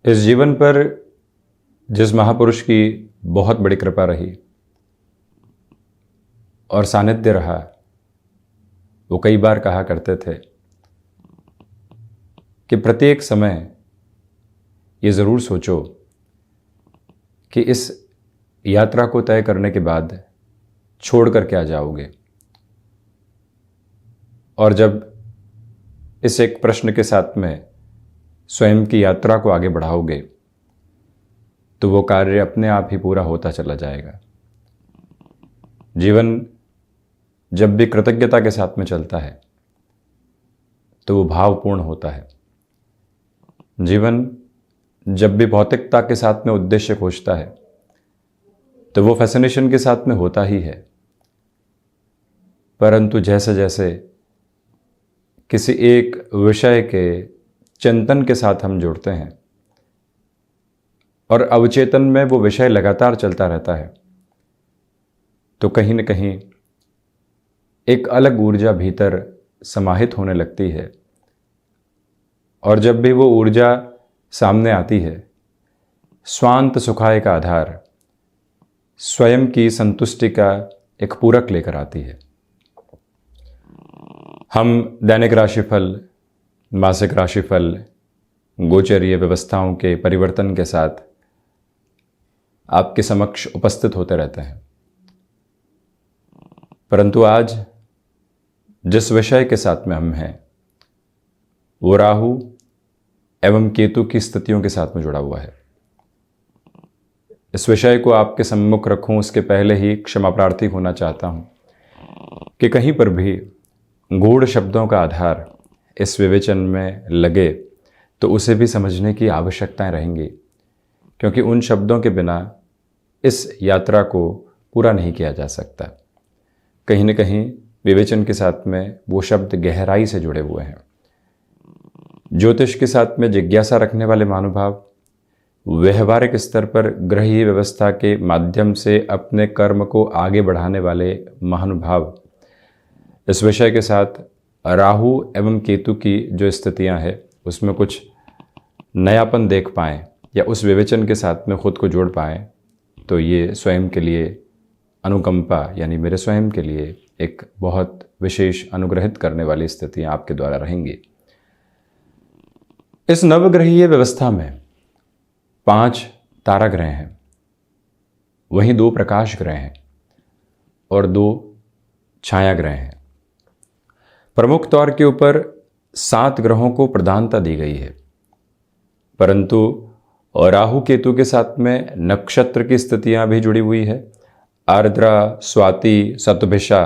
इस जीवन पर जिस महापुरुष की बहुत बड़ी कृपा रही और सानिध्य रहा, वो कई बार कहा करते थे कि प्रत्येक समय ये ज़रूर सोचो कि इस यात्रा को तय करने के बाद छोड़ कर क्या जाओगे। और जब इस एक प्रश्न के साथ में स्वयं की यात्रा को आगे बढ़ाओगे तो वो कार्य अपने आप ही पूरा होता चला जाएगा। जीवन जब भी कृतज्ञता के साथ में चलता है तो वो भावपूर्ण होता है। जीवन जब भी भौतिकता के साथ में उद्देश्य खोजता है तो वो फैसिनेशन के साथ में होता ही है, परंतु जैसे जैसे किसी एक विषय के चिंतन के साथ हम जुड़ते हैं और अवचेतन में वो विषय लगातार चलता रहता है तो कहीं न कहीं एक अलग ऊर्जा भीतर समाहित होने लगती है। और जब भी वो ऊर्जा सामने आती है, स्वांत सुखाय का आधार स्वयं की संतुष्टि का एक पूरक लेकर आती है। हम दैनिक राशिफल, मासिक राशिफल, गोचरीय व्यवस्थाओं के परिवर्तन के साथ आपके समक्ष उपस्थित होते रहते हैं, परंतु आज जिस विषय के साथ में हम हैं वो राहु एवं केतु की स्थितियों के साथ में जुड़ा हुआ है। इस विषय को आपके सम्मुख रखूं उसके पहले ही क्षमा प्रार्थी होना चाहता हूं कि कहीं पर भी गूढ़ शब्दों का आधार इस विवेचन में लगे तो उसे भी समझने की आवश्यकताएं रहेंगी, क्योंकि उन शब्दों के बिना इस यात्रा को पूरा नहीं किया जा सकता। कहीं न कहीं विवेचन के साथ में वो शब्द गहराई से जुड़े हुए हैं। ज्योतिष के साथ में जिज्ञासा रखने वाले महानुभाव, व्यवहारिक स्तर पर ग्रहीय व्यवस्था के माध्यम से अपने कर्म को आगे बढ़ाने वाले महानुभाव इस विषय के साथ राहु एवं केतु की जो स्थितियां हैं उसमें कुछ नयापन देख पाएँ या उस विवेचन के साथ में खुद को जोड़ पाएँ तो ये स्वयं के लिए अनुकंपा यानी मेरे स्वयं के लिए एक बहुत विशेष अनुग्रहित करने वाली स्थितियां आपके द्वारा रहेंगी। इस नवग्रहीय व्यवस्था में 5 तारा ग्रह हैं, वहीं 2 प्रकाश ग्रह हैं और 2 छाया ग्रह हैं। प्रमुख तौर के ऊपर 7 ग्रहों को प्रधानता दी गई है, परंतु राहु केतु के साथ में नक्षत्र की स्थितियां भी जुड़ी हुई है। आर्द्रा, स्वाति, शतभिषा,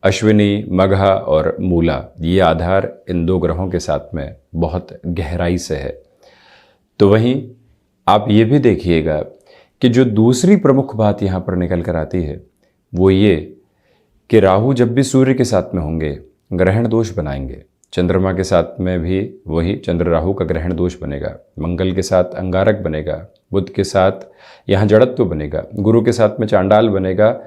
अश्विनी, मघा और मूला, ये आधार इन 2 ग्रहों के साथ में बहुत गहराई से है। तो वहीं आप ये भी देखिएगा कि जो दूसरी प्रमुख बात यहाँ पर निकल कर आती है वो ये कि राहु जब भी सूर्य के साथ में होंगे ग्रहण दोष बनाएंगे। चंद्रमा के साथ में भी वही चंद्र राहु का ग्रहण दोष बनेगा, मंगल के साथ अंगारक बनेगा, बुध के साथ यहाँ जड़त्व बनेगा, गुरु के साथ में चांडाल बनेगा,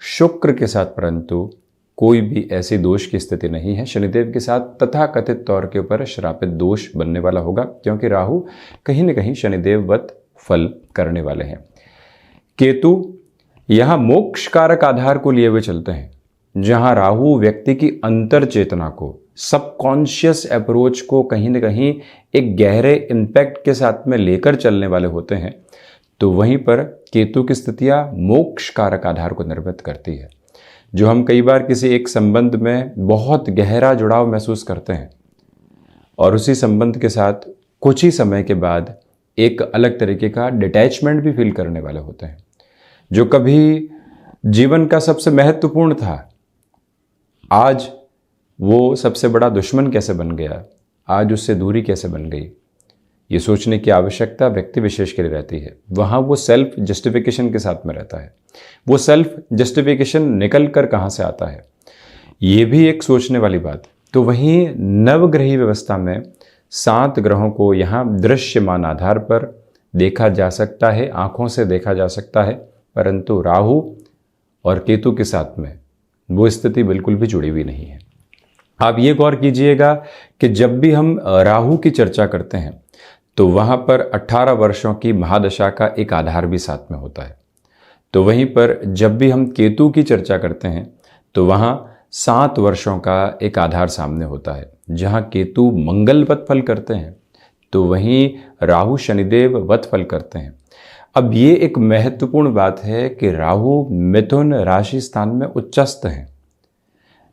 शुक्र के साथ परंतु कोई भी ऐसी दोष की स्थिति नहीं है। शनिदेव के साथ तथाकथित तौर के ऊपर श्रापित दोष बनने वाला होगा, क्योंकि राहु कहीं न कहीं शनिदेववत फल करने वाले हैं। केतु यहाँ मोक्ष कारक आधार को लिए हुए चलते हैं, जहां राहु व्यक्ति की अंतर चेतना को, सबकॉन्शियस अप्रोच को कहीं न कहीं एक गहरे इम्पैक्ट के साथ में लेकर चलने वाले होते हैं, तो वहीं पर केतु की स्थितियां मोक्ष कारक आधार को निर्मित करती है। जो हम कई बार किसी एक संबंध में बहुत गहरा जुड़ाव महसूस करते हैं और उसी संबंध के साथ कुछ ही समय के बाद एक अलग तरीके का डिटैचमेंट भी फील करने वाले होते हैं। जो कभी जीवन का सबसे महत्वपूर्ण था, आज वो सबसे बड़ा दुश्मन कैसे बन गया, आज उससे दूरी कैसे बन गई, ये सोचने की आवश्यकता व्यक्ति विशेष के लिए रहती है। वहाँ वो सेल्फ जस्टिफिकेशन के साथ में रहता है। वो सेल्फ जस्टिफिकेशन निकल कर कहाँ से आता है, ये भी एक सोचने वाली बात। तो वहीं नवग्रही व्यवस्था में 7 ग्रहों को यहाँ दृश्यमान आधार पर देखा जा सकता है, आँखों से देखा जा सकता है, परंतु राहु और केतु के साथ में वो स्थिति बिल्कुल भी जुड़ी हुई नहीं है। आप ये गौर कीजिएगा कि जब भी हम राहु की चर्चा करते हैं तो वहाँ पर 18 वर्षों की महादशा का एक आधार भी साथ में होता है। तो वहीं पर जब भी हम केतु की चर्चा करते हैं तो वहाँ 7 वर्षों का एक आधार सामने होता है। जहाँ केतु मंगलवत फल करते हैं तो वहीं राहु शनिदेव वत फल करते हैं। अब ये एक महत्वपूर्ण बात है कि राहु मिथुन राशि स्थान में उच्चस्थ हैं,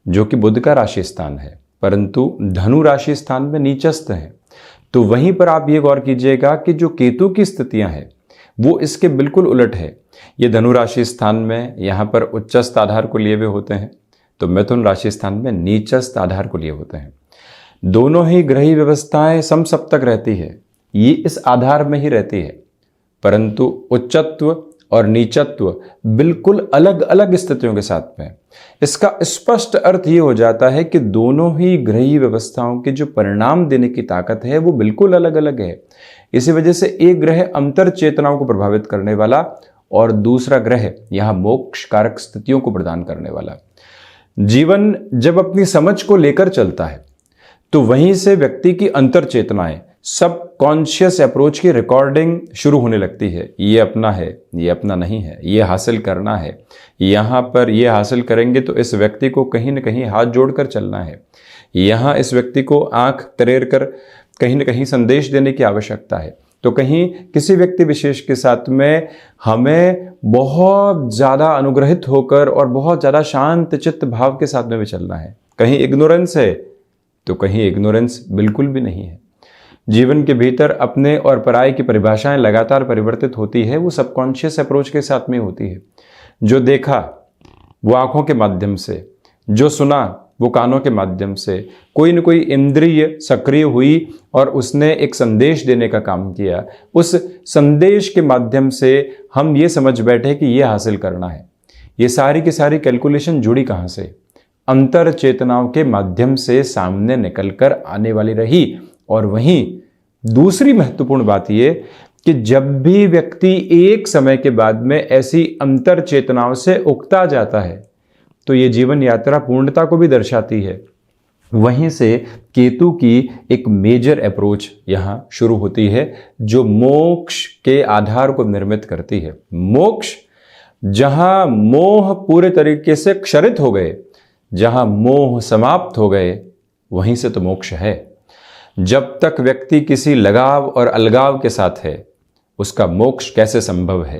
जो कि बुध का राशि स्थान है, परंतु धनु राशि स्थान में नीचस्थ हैं। तो वहीं पर आप ये गौर कीजिएगा कि जो केतु की स्थितियां हैं वो इसके बिल्कुल उलट है। ये धनु राशि स्थान में यहाँ पर उच्चस्थ आधार को लिए हुए होते हैं, तो मिथुन राशि स्थान में नीचस्थ आधार को लिए होते हैं। दोनों ही ग्रही व्यवस्थाएं समसप्तक रहती है, ये इस आधार में ही रहती है, परंतु उच्चत्व और नीचत्व बिल्कुल अलग अलग स्थितियों के साथ में। इसका स्पष्ट अर्थ ये हो जाता है कि दोनों ही ग्रही व्यवस्थाओं के जो परिणाम देने की ताकत है वो बिल्कुल अलग अलग है। इसी वजह से एक ग्रह अंतर चेतनाओं को प्रभावित करने वाला और दूसरा ग्रह यहाँ मोक्ष कारक स्थितियों को प्रदान करने वाला। जीवन जब अपनी समझ को लेकर चलता है तो वहीं से व्यक्ति की अंतर चेतनाएं सब कॉन्शियस अप्रोच की रिकॉर्डिंग शुरू होने लगती है। ये अपना है, ये अपना नहीं है, ये हासिल करना है, यहाँ पर ये हासिल करेंगे तो इस व्यक्ति को कहीं न कहीं हाथ जोड़कर चलना है, यहाँ इस व्यक्ति को आंख तरेर कर कहीं न कहीं संदेश देने की आवश्यकता है। तो कहीं किसी व्यक्ति विशेष के साथ में हमें बहुत ज़्यादा अनुग्रहित होकर और बहुत ज़्यादा शांत चित्त भाव के साथ में भी चलना है। कहीं इग्नोरेंस है तो कहीं इग्नोरेंस बिल्कुल भी नहीं है। जीवन के भीतर अपने और पराये की परिभाषाएं लगातार परिवर्तित होती है, वो सबकॉन्शियस अप्रोच के साथ में होती है। जो देखा वो आंखों के माध्यम से, जो सुना वो कानों के माध्यम से, कोई न कोई इंद्रिय सक्रिय हुई और उसने एक संदेश देने का काम किया। उस संदेश के माध्यम से हम ये समझ बैठे कि ये हासिल करना है। ये सारी की सारी कैलकुलेशन जुड़ी कहाँ से? अंतर चेतनाओं के माध्यम से सामने निकलकर आने वाली रही। और वहीं दूसरी महत्वपूर्ण बात ये कि जब भी व्यक्ति एक समय के बाद में ऐसी अंतर चेतनाओं से उकता जाता है तो ये जीवन यात्रा पूर्णता को भी दर्शाती है। वहीं से केतु की एक मेजर अप्रोच यहाँ शुरू होती है जो मोक्ष के आधार को निर्मित करती है। मोक्ष, जहाँ मोह पूरे तरीके से क्षरित हो गए, जहाँ मोह समाप्त हो गए, वहीं से तो मोक्ष है। जब तक व्यक्ति किसी लगाव और अलगाव के साथ है उसका मोक्ष कैसे संभव है?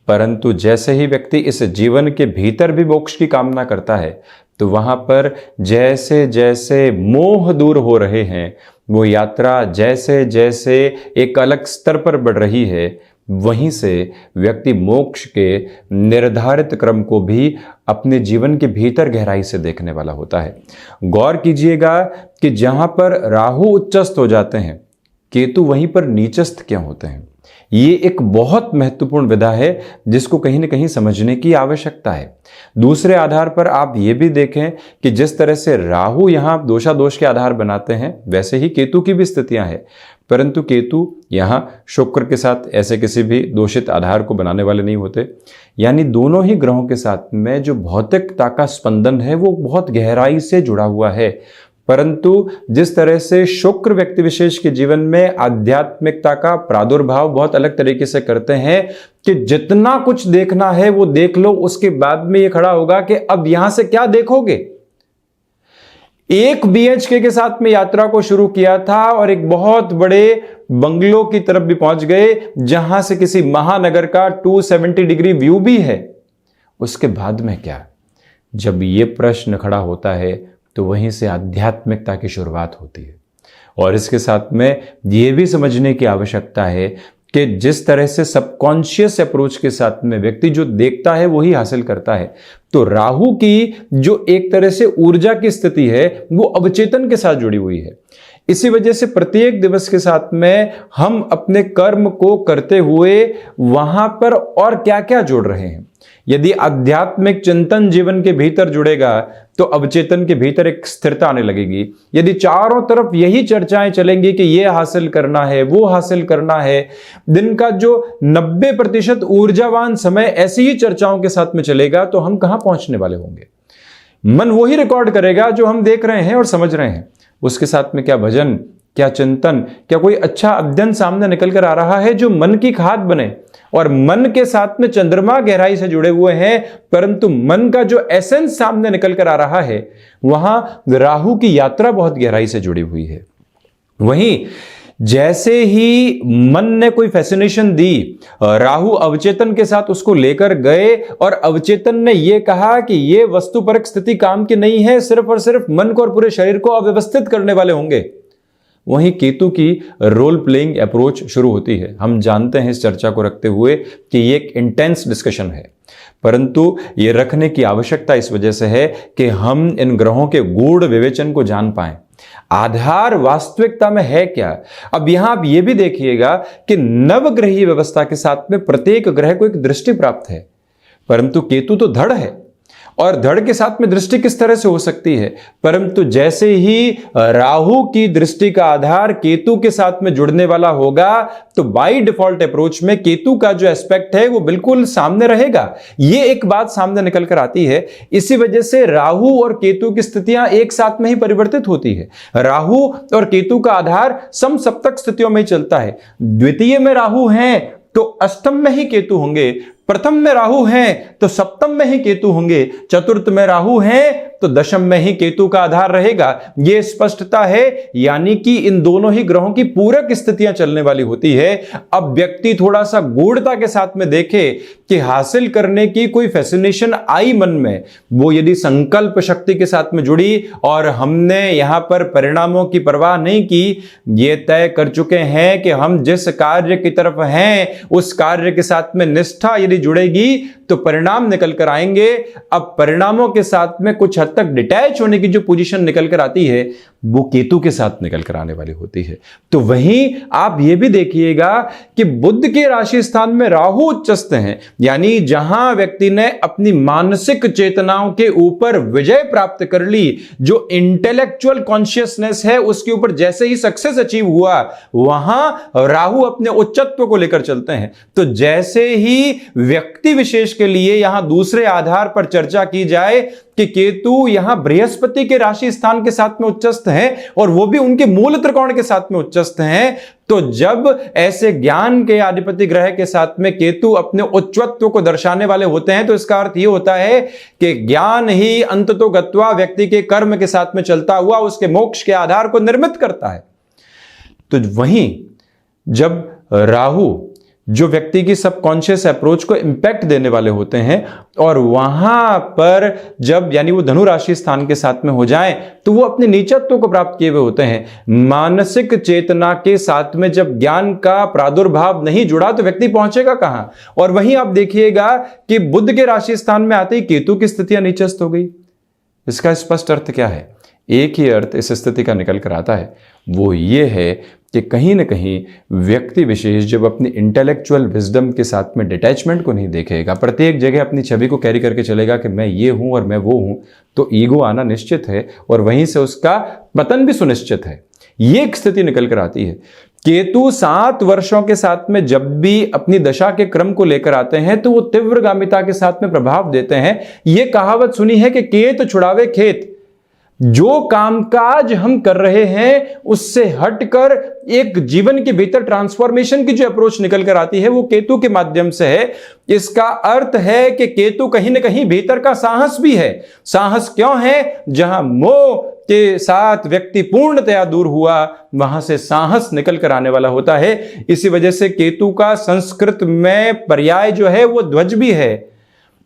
परंतु जैसे ही व्यक्ति इस जीवन के भीतर भी मोक्ष की कामना करता है तो वहां पर जैसे जैसे मोह दूर हो रहे हैं, वो यात्रा जैसे जैसे एक अलग स्तर पर बढ़ रही है, वहीं से व्यक्ति मोक्ष के निर्धारित क्रम को भी अपने जीवन के भीतर गहराई से देखने वाला होता है। गौर कीजिएगा कि जहां पर राहु उच्चस्थ हो जाते हैं, केतु वहीं पर नीचस्थ क्यों होते हैं? ये एक बहुत महत्वपूर्ण विधा है जिसको कहीं न कहीं समझने की आवश्यकता है। दूसरे आधार पर आप ये भी देखें कि जिस तरह से राहु यहाँ दोषादोष के आधार बनाते हैं, वैसे ही केतु की भी स्थितियां हैं, परंतु केतु यहाँ शुक्र के साथ ऐसे किसी भी दोषित आधार को बनाने वाले नहीं होते। यानी दोनों ही ग्रहों के साथ में जो भौतिकता का स्पंदन है वो बहुत गहराई से जुड़ा हुआ है। परंतु जिस तरह से शुक्र व्यक्ति विशेष के जीवन में आध्यात्मिकता का प्रादुर्भाव बहुत अलग तरीके से करते हैं कि जितना कुछ देखना है वो देख लो, उसके बाद में ये खड़ा होगा कि अब यहां से क्या देखोगे। एक BHK के साथ में यात्रा को शुरू किया था और एक बहुत बड़े बंगलों की तरफ भी पहुंच गए जहां से किसी महानगर का 270 डिग्री व्यू भी है। उसके बाद में क्या? जब ये प्रश्न खड़ा होता है तो वहीं से आध्यात्मिकता की शुरुआत होती है। और इसके साथ में ये भी समझने की आवश्यकता है कि जिस तरह से सबकॉन्शियस अप्रोच के साथ में व्यक्ति जो देखता है वही हासिल करता है, तो राहु की जो एक तरह से ऊर्जा की स्थिति है वो अवचेतन के साथ जुड़ी हुई है। इसी वजह से प्रत्येक दिवस के साथ में हम अपने कर्म को करते हुए वहां पर और क्या क्या जोड़ रहे हैं। यदि आध्यात्मिक चिंतन जीवन के भीतर जुड़ेगा तो अवचेतन के भीतर एक स्थिरता आने लगेगी। यदि चारों तरफ यही चर्चाएं चलेंगी कि ये हासिल करना है, वो हासिल करना है, दिन का जो 90% ऊर्जावान समय ऐसी ही चर्चाओं के साथ में चलेगा तो हम कहां पहुंचने वाले होंगे? मन वही रिकॉर्ड करेगा जो हम देख रहे हैं और समझ रहे हैं। उसके साथ में क्या भजन, क्या चिंतन, क्या कोई अच्छा अध्ययन सामने निकल कर आ रहा है जो मन की खाद बने? और मन के साथ में चंद्रमा गहराई से जुड़े हुए हैं, परंतु मन का जो एसेंस सामने निकल कर आ रहा है, वहां राहु की यात्रा बहुत गहराई से जुड़ी हुई है। वहीं जैसे ही मन ने कोई फैसिनेशन दी, राहु अवचेतन के साथ उसको लेकर गए और अवचेतन ने यह कहा कि यह वस्तुपरक स्थिति काम की नहीं है, सिर्फ और सिर्फ मन को और पूरे शरीर को अव्यवस्थित करने वाले होंगे। वहीं केतु की रोल प्लेइंग अप्रोच शुरू होती है। हम जानते हैं इस चर्चा को रखते हुए कि ये एक इंटेंस डिस्कशन है, परंतु ये रखने की आवश्यकता इस वजह से है कि हम इन ग्रहों के गूढ़ विवेचन को जान पाएं। आधार वास्तविकता में है क्या? अब यहां आप ये भी देखिएगा कि नवग्रही व्यवस्था के साथ में प्रत्येक ग्रह को एक दृष्टि प्राप्त है, परंतु केतु तो धड़ है, और धड़ के साथ में दृष्टि किस तरह से हो सकती है? परंतु जैसे ही राहु की दृष्टि का आधार केतु के साथ में जुड़ने वाला होगा, तो बाय डिफॉल्ट अप्रोच में केतु का जो एस्पेक्ट है वो बिल्कुल सामने रहेगा। ये एक बात सामने निकल कर आती है। इसी वजह से राहु और केतु की स्थितियां एक साथ में ही परिवर्तित होती है। राहु और केतु का आधार समसप्तक स्थितियों में ही चलता है। द्वितीय में राहु हैं तो अष्टम में ही केतु होंगे, प्रथम में राहु हैं तो सप्तम में ही केतु होंगे, चतुर्थ में राहु हैं तो दशम में ही केतु का आधार रहेगा। यह स्पष्टता है, यानी कि इन दोनों ही ग्रहों की पूरक स्थितियां चलने वाली होती है। अब व्यक्ति थोड़ा सा गूढ़ता के साथ में देखे कि हासिल करने की कोई फैसिनेशन आई मन में, वो यदि संकल्प शक्ति के साथ में जुड़ी और हमने यहां पर परिणामों की परवाह नहीं की, ये तय कर चुके हैं कि हम जिस कार्य की तरफ हैं उस कार्य के साथ में निष्ठा यदि जुड़ेगी तो परिणाम निकल कर आएंगे। अब परिणामों के साथ में कुछ हद तक डिटैच होने की जो पोजीशन निकल कर आती है वो केतु के साथ निकल कर आने वाली होती है। तो वहीं आप ये भी देखिएगा कि बुध के राशि स्थान में राहु उच्चस्थ हैं, यानी जहां व्यक्ति ने अपनी मानसिक चेतनाओं के ऊपर विजय प्राप्त कर ली, जो इंटेलेक्चुअल कॉन्शियसनेस है उसके ऊपर जैसे ही सक्सेस अचीव हुआ, वहां राहु अपने उच्चत्व को लेकर चलते हैं। तो जैसे ही व्यक्ति विशेष के लिए यहां दूसरे आधार पर चर्चा की जाए कि केतु यहां बृहस्पति के राशि स्थान के साथ में उच्चस्थ हैं और वो भी उनके मूल त्रिकोण के साथ में उच्चस्थ हैं, तो जब ऐसे ज्ञान के अधिपति ग्रह के साथ में केतु अपने उच्चत्व को दर्शाने वाले होते हैं, तो इसका अर्थ यह होता है कि ज्ञान ही अंततो गत्वा व्यक्ति के कर्म के साथ में चलता हुआ उसके मोक्ष के आधार को निर्मित करता है। तो वहीं जब राहु जो व्यक्ति की सबकॉन्शियस अप्रोच को इंपैक्ट देने वाले होते हैं, और वहां पर जब यानी वो धनु राशि स्थान के साथ में हो जाएं, तो वो अपने नीचत्व को प्राप्त किए हुए होते हैं। मानसिक चेतना के साथ में जब ज्ञान का प्रादुर्भाव नहीं जुड़ा तो व्यक्ति पहुंचेगा कहां? और वहीं आप देखिएगा कि बुध के राशि स्थान में आते ही केतु की स्थितियां नीचस्थ हो गई। इसका स्पष्ट अर्थ क्या है? एक ही अर्थ इस स्थिति का निकल कर आता है, वो ये है कि कहीं ना कहीं व्यक्ति विशेष जब अपनी इंटेलेक्चुअल विजडम के साथ में डिटैचमेंट को नहीं देखेगा, प्रत्येक जगह अपनी छवि को कैरी करके चलेगा कि मैं ये हूं और मैं वो हूं, तो ईगो आना निश्चित है और वहीं से उसका पतन भी सुनिश्चित है। ये एक स्थिति निकल कर आती है। केतु 7 वर्षों के साथ में जब भी अपनी दशा के क्रम को लेकर आते हैं तो वो तीव्रगामिता के साथ में प्रभाव देते हैं। ये कहावत सुनी है कि केत छुड़ावे खेत। जो कामकाज हम कर रहे हैं उससे हटकर एक जीवन के भीतर ट्रांसफॉर्मेशन की जो अप्रोच निकल कर आती है वो केतु के माध्यम से है। इसका अर्थ है कि केतु कहीं ना कहीं भीतर का साहस भी है। साहस क्यों है? जहां मोह के साथ व्यक्ति पूर्णतया दूर हुआ, वहां से साहस निकल कर आने वाला होता है। इसी वजह से केतु का संस्कृत में पर्याय जो है वो ध्वज भी है,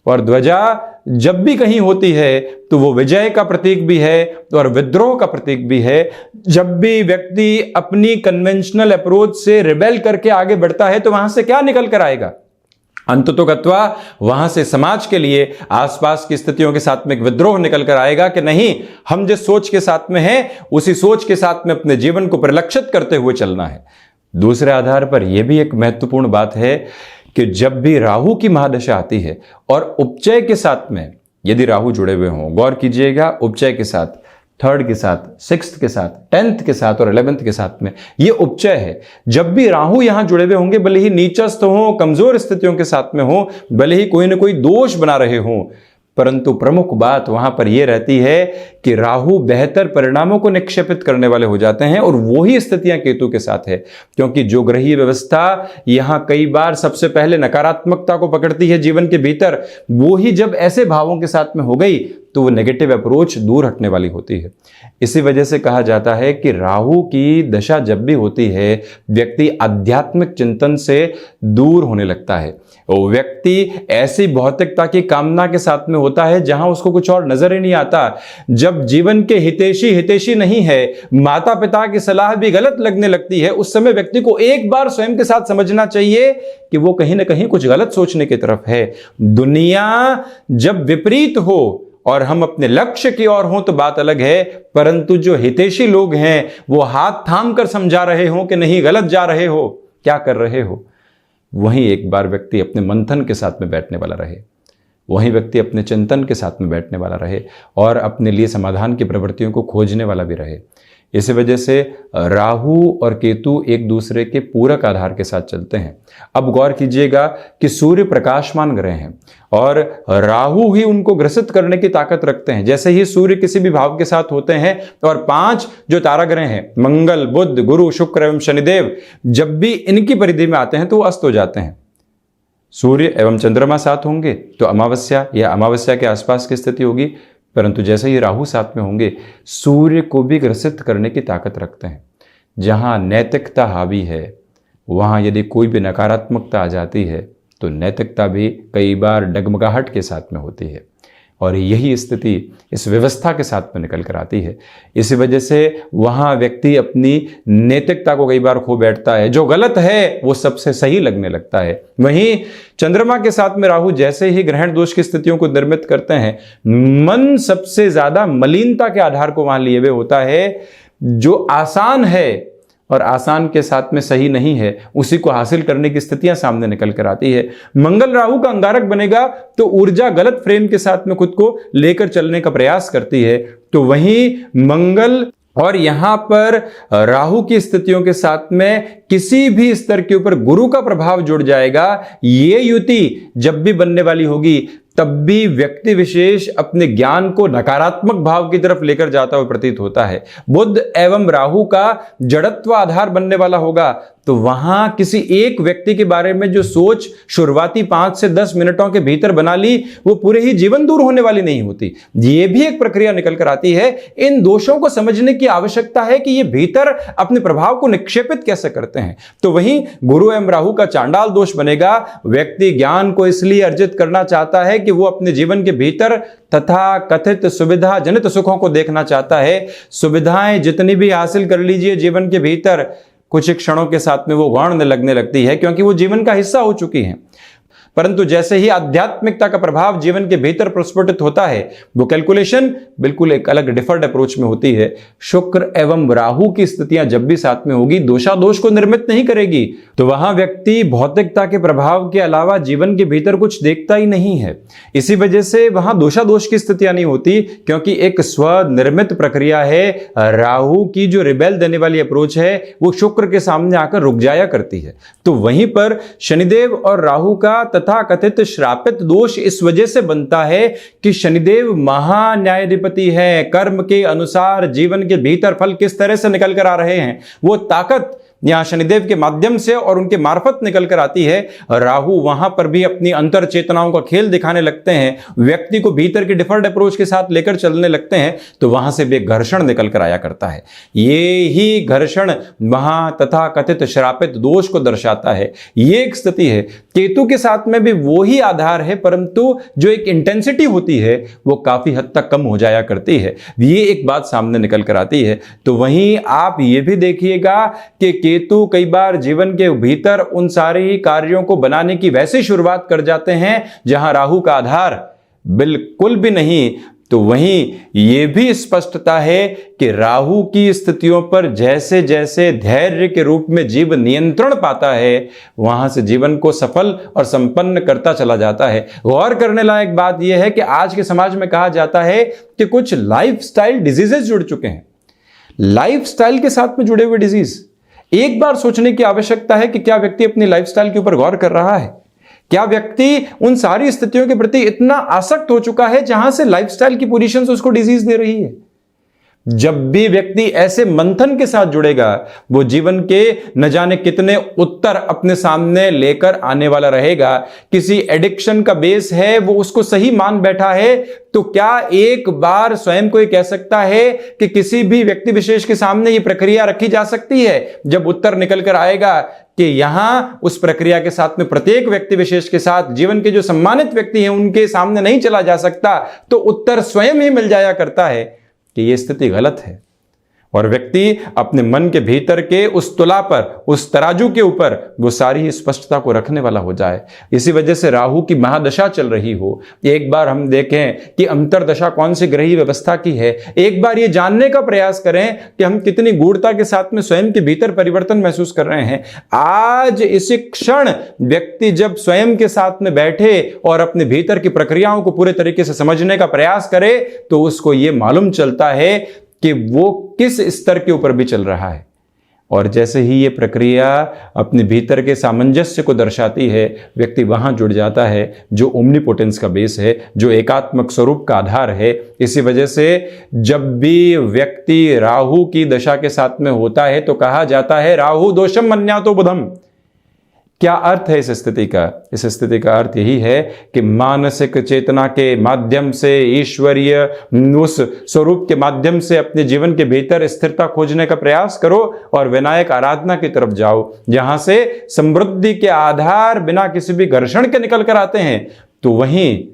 और ध्वजा जब भी कहीं होती है तो वो विजय का प्रतीक भी है और विद्रोह का प्रतीक भी है। जब भी व्यक्ति अपनी कन्वेंशनल अप्रोच से रिबेल करके आगे बढ़ता है तो वहां से क्या निकल कर आएगा? अंततोगत्वा वहां से समाज के लिए आसपास की स्थितियों के साथ में एक विद्रोह निकल कर आएगा कि नहीं, हम जिस सोच के साथ में हैं उसी सोच के साथ में अपने जीवन को परिलक्षित करते हुए चलना है। दूसरे आधार पर यह भी एक महत्वपूर्ण बात है कि जब भी राहु की महादशा आती है और उपचय के साथ में यदि राहु जुड़े हुए हों, गौर कीजिएगा, उपचय के साथ, 3rd के साथ, 6th के साथ, 10th के साथ और 11th के साथ में ये उपचय है। जब भी राहु यहां जुड़े हुए होंगे, भले ही नीचस्थ हो, कमजोर स्थितियों के साथ में हो, भले ही कोई ना कोई दोष बना रहे हों, परंतु प्रमुख बात वहां पर यह रहती है कि राहु बेहतर परिणामों को निक्षेपित करने वाले हो जाते हैं, और वही स्थितियां केतु के साथ है। क्योंकि जो ग्रहीय व्यवस्था यहां कई बार सबसे पहले नकारात्मकता को पकड़ती है जीवन के भीतर, वो ही जब ऐसे भावों के साथ में हो गई तो वो नेगेटिव अप्रोच दूर हटने वाली होती है। इसी वजह से कहा जाता है कि राहु की दशा जब भी होती है, व्यक्ति आध्यात्मिक चिंतन से दूर होने लगता है। वो व्यक्ति ऐसी भौतिकता की कामना के साथ में होता है जहां उसको कुछ और नजर ही नहीं आता। जब जीवन के हितैषी नहीं है, माता पिता की सलाह भी गलत लगने लगती है, उस समय व्यक्ति को एक बार स्वयं के साथ समझना चाहिए कि वो कहीं ना कहीं कुछ गलत सोचने की तरफ है। दुनिया जब विपरीत हो और हम अपने लक्ष्य की ओर हों तो बात अलग है, परंतु जो हितैषी लोग हैं वो हाथ थाम कर समझा रहे हो कि नहीं गलत जा रहे हो, क्या कर रहे हो, वहीं एक बार व्यक्ति अपने मंथन के साथ में बैठने वाला रहे, वहीं व्यक्ति अपने चिंतन के साथ में बैठने वाला रहे और अपने लिए समाधान की प्रवृत्तियों को खोजने वाला भी रहे। इसी वजह से राहु और केतु एक दूसरे के पूरक आधार के साथ चलते हैं। अब गौर कीजिएगा कि सूर्य प्रकाशमान ग्रह हैं और राहु ही उनको ग्रसित करने की ताकत रखते हैं। जैसे ही सूर्य किसी भी भाव के साथ होते हैं और 5 जो ताराग्रह हैं, मंगल, बुध, गुरु, शुक्र एवं शनिदेव, जब भी इनकी परिधि में आते हैं तो वो अस्त हो जाते हैं। सूर्य एवं चंद्रमा साथ होंगे तो अमावस्या या अमावस्या के आसपास की स्थिति होगी, परंतु जैसे ही राहु साथ में होंगे सूर्य को भी ग्रसित करने की ताकत रखते हैं। जहां नैतिकता हावी है वहां यदि कोई भी नकारात्मकता आ जाती है तो नैतिकता भी कई बार डगमगाहट के साथ में होती है, और यही स्थिति इस व्यवस्था के साथ में निकल कर आती है। इसी वजह से वहां व्यक्ति अपनी नैतिकता को कई बार खो बैठता है, जो गलत है वो सबसे सही लगने लगता है। वहीं चंद्रमा के साथ में राहु जैसे ही ग्रहण दोष की स्थितियों को निर्मित करते हैं, मन सबसे ज्यादा मलिनता के आधार को वहां लिए हुए होता है। जो आसान है और आसान के साथ में सही नहीं है, उसी को हासिल करने की स्थितियां सामने निकल कर आती है। मंगल राहु का अंगारक बनेगा तो ऊर्जा गलत फ्रेम के साथ में खुद को लेकर चलने का प्रयास करती है। तो वहीं मंगल और यहां पर राहु की स्थितियों के साथ में किसी भी स्तर के ऊपर गुरु का प्रभाव जुड़ जाएगा। ये युति जब भी बनने वाली होगी तब भी व्यक्ति विशेष अपने ज्ञान को नकारात्मक भाव की तरफ लेकर जाता हुआ प्रतीत होता है। बुध एवं राहु का जड़त्व आधार बनने वाला होगा तो वहां किसी एक व्यक्ति के बारे में जो सोच शुरुआती 5 से 10 मिनटों के भीतर बना ली, वो पूरे ही जीवन दूर होने वाली नहीं होती। ये भी एक प्रक्रिया निकल कर आती है। इन दोषों को समझने की आवश्यकता है कि ये भीतर अपने प्रभाव को निक्षेपित कैसे करते हैं। तो वहीं गुरु एवं राहु का चांडाल दोष बनेगा। व्यक्ति ज्ञान को इसलिए अर्जित करना चाहता है कि वो अपने जीवन के भीतर तथा कथित सुविधा जनित सुखों को देखना चाहता है। सुविधाएं जितनी भी हासिल कर लीजिए जीवन के भीतर, कुछ क्षणों के साथ में वो गौण लगने लगती है, क्योंकि वो जीवन का हिस्सा हो चुकी हैं। परंतु जैसे ही आध्यात्मिकता का प्रभाव जीवन के भीतर प्रस्फुटित होता है, वो कैलकुलेशन बिल्कुल एक अलग डिफर्ड अप्रोच में होती है। शुक्र एवं राहु की स्थितियां जब भी साथ में होगी, दोषादोष को निर्मित नहीं करेगी, तो वहां व्यक्ति भौतिकता के प्रभाव के अलावा जीवन के भीतर कुछ देखता ही नहीं है। इसी वजह से वहां दोषादोष की स्थितियां नहीं होती, क्योंकि एक स्वनिर्मित प्रक्रिया है। राहु की जो रिबेल देने वाली अप्रोच है वो शुक्र के सामने आकर रुक जाया करती है। तो वहीं पर शनिदेव और राहु का तथा कथित श्रापित दोष इस वजह से बनता है कि शनिदेव महान्यायाधिपति है। कर्म के अनुसार जीवन के भीतर फल किस तरह से निकल कर आ रहे हैं, वो ताकत यहां शनिदेव के माध्यम से और उनके मार्फत निकल कर आती है। राहु वहां पर भी अपनी अंतर चेतनाओं का खेल दिखाने लगते हैं, व्यक्ति को भीतर की डिफर्ड अप्रोच के साथ लेकर चलने लगते हैं, तो वहां से भी घर्षण निकल कर आया करता है। ये ही घर्षण वहां तथा कथित श्रापित दोष को दर्शाता है। ये एक स्थिति है। केतु के साथ में भी वो ही आधार है, परंतु जो एक इंटेंसिटी होती है वो काफी हद तक कम हो जाया करती है। ये एक बात सामने निकल कर आती है। तो वहीं आप ये भी देखिएगा कि केतु कई बार जीवन के भीतर उन सारे ही कार्यों को बनाने की वैसी शुरुआत कर जाते हैं जहां राहु का आधार बिल्कुल भी नहीं। तो वहीं यह भी स्पष्टता है कि राहु की स्थितियों पर जैसे जैसे धैर्य के रूप में जीव नियंत्रण पाता है, वहां से जीवन को सफल और संपन्न करता चला जाता है। गौर करने लायक बात यह है कि आज के समाज में कहा जाता है कि कुछ लाइफस्टाइल डिजीजेस जुड़ चुके हैं। लाइफस्टाइल के साथ में जुड़े हुए डिजीज, एक बार सोचने की आवश्यकता है कि क्या व्यक्ति अपनी लाइफस्टाइल के ऊपर गौर कर रहा है? क्या व्यक्ति उन सारी स्थितियों के प्रति इतना आसक्त हो चुका है जहां से लाइफस्टाइल की पोजीशंस उसको डिजीज दे रही है? जब भी व्यक्ति ऐसे मंथन के साथ जुड़ेगा, वो जीवन के न जाने कितने उत्तर अपने सामने लेकर आने वाला रहेगा। किसी एडिक्शन का बेस है, वो उसको सही मान बैठा है, तो क्या एक बार स्वयं को ये कह सकता है कि किसी भी व्यक्ति विशेष के सामने ये प्रक्रिया रखी जा सकती है? जब उत्तर निकल कर आएगा कि यहां उस प्रक्रिया के साथ में प्रत्येक व्यक्ति विशेष के साथ जीवन के जो सम्मानित व्यक्ति हैं उनके सामने नहीं चला जा सकता, तो उत्तर स्वयं ही मिल जाया करता है कि यह स्थिति गलत है। और व्यक्ति अपने मन के भीतर के उस तुला पर, उस तराजू के ऊपर वो सारी स्पष्टता को रखने वाला हो जाए। इसी वजह से राहु की महादशा चल रही हो, एक बार हम देखें कि अंतरदशा कौन सी ग्रही व्यवस्था की है, एक बार ये जानने का प्रयास करें कि हम कितनी गूढ़ता के साथ में स्वयं के भीतर परिवर्तन महसूस कर रहे हैं। आज इसी क्षण व्यक्ति जब स्वयं के साथ में बैठे और अपने भीतर की प्रक्रियाओं को पूरे तरीके से समझने का प्रयास करे, तो उसको ये मालूम चलता है कि वो किस स्तर के ऊपर भी चल रहा है। और जैसे ही ये प्रक्रिया अपने भीतर के सामंजस्य को दर्शाती है, व्यक्ति वहां जुड़ जाता है जो ओमनीपोटेंस का बेस है, जो एकात्मक स्वरूप का आधार है। इसी वजह से जब भी व्यक्ति राहु की दशा के साथ में होता है तो कहा जाता है राहु दोषम मन्यातो बुधम। क्या अर्थ है इस स्थिति का? इस स्थिति का अर्थ यही है कि मानसिक चेतना के माध्यम से, ईश्वरीय उस स्वरूप के माध्यम से अपने जीवन के भीतर स्थिरता खोजने का प्रयास करो और विनायक आराधना की तरफ जाओ, जहां से समृद्धि के आधार बिना किसी भी घर्षण के निकल कर आते हैं। तो वहीं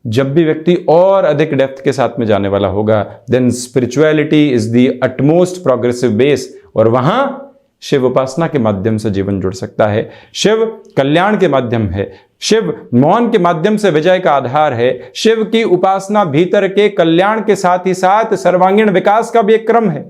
जब भी व्यक्ति और अधिक डेप्थ के साथ में जाने वाला होगा, then spirituality is the utmost progressive base, और वहां शिव उपासना के माध्यम से जीवन जुड़ सकता है। शिव कल्याण के माध्यम है, शिव मौन के माध्यम से विजय का आधार है। शिव की उपासना भीतर के कल्याण के साथ ही साथ सर्वांगीण विकास का भी एक क्रम है।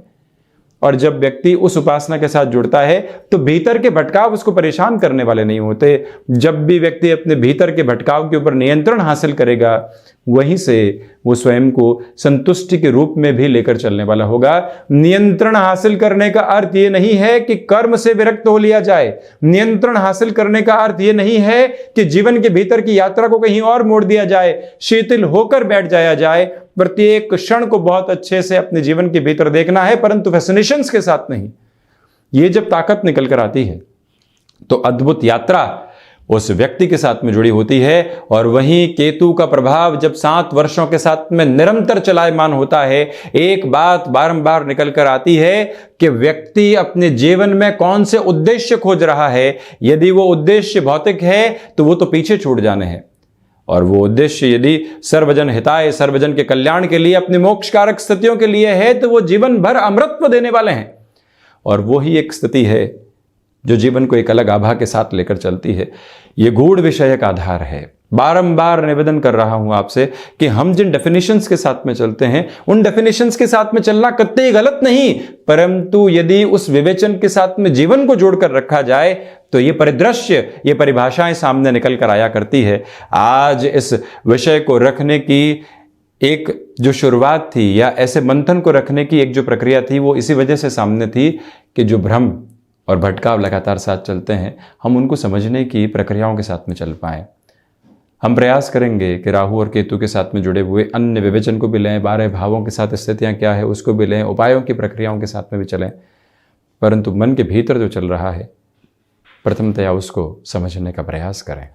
और जब व्यक्ति उस उपासना के साथ जुड़ता है तो भीतर के भटकाव उसको परेशान करने वाले नहीं होते। जब भी व्यक्ति अपने भीतर के भटकाव के ऊपर नियंत्रण हासिल करेगा, वहीं से वो स्वयं को संतुष्टि के रूप में भी लेकर चलने वाला होगा। नियंत्रण हासिल करने का अर्थ ये नहीं है कि कर्म से विरक्त हो लिया जाए। नियंत्रण हासिल करने का अर्थ ये नहीं है कि जीवन के भीतर की यात्रा को कहीं और मोड़ दिया जाए, शिथिल होकर बैठ जाया जाए। प्रत्येक क्षण को बहुत अच्छे से अपने जीवन के भीतर देखना है, परंतु फैसिनेशंस के साथ नहीं। ये जब ताकत निकल कर आती है तो अद्भुत यात्रा उस व्यक्ति के साथ में जुड़ी होती है। और वहीं केतु का प्रभाव जब 7 वर्षों के साथ में निरंतर चलायमान होता है, एक बात बारंबार निकल कर आती है कि व्यक्ति अपने जीवन में कौन से उद्देश्य खोज रहा है। यदि वो उद्देश्य भौतिक है तो वो तो पीछे छूट जाने हैं, और वो उद्देश्य यदि सर्वजन हिताय, सर्वजन के कल्याण के लिए, अपनी मोक्षकारक स्थितियों के लिए है, तो वो जीवन भर अमृतत्व देने वाले हैं। और वो ही एक स्थिति है जो जीवन को एक अलग आभा के साथ लेकर चलती है। ये गूढ़ विषय का आधार है। बारंबार निवेदन कर रहा हूं आपसे कि हम जिन डेफिनेशंस के साथ में चलते हैं, उन डेफिनेशंस के साथ में चलना कतई गलत नहीं, परंतु यदि उस विवेचन के साथ में जीवन को जोड़कर रखा जाए तो ये परिदृश्य, ये परिभाषाएं सामने निकल कर आया करती है। आज इस विषय को रखने की एक जो शुरुआत थी, या ऐसे मंथन को रखने की एक जो प्रक्रिया थी, वो इसी वजह से सामने थी कि जो भ्रम और भटकाव लगातार साथ चलते हैं, हम उनको समझने की प्रक्रियाओं के साथ में चल पाएं। हम प्रयास करेंगे कि राहु और केतु के साथ में जुड़े हुए अन्य विवेचन को भी लें, 12 भावों के साथ स्थितियां क्या है उसको भी लें, उपायों की प्रक्रियाओं के साथ में भी चलें, परंतु मन के भीतर जो चल रहा है प्रथमतया उसको समझने का प्रयास करें।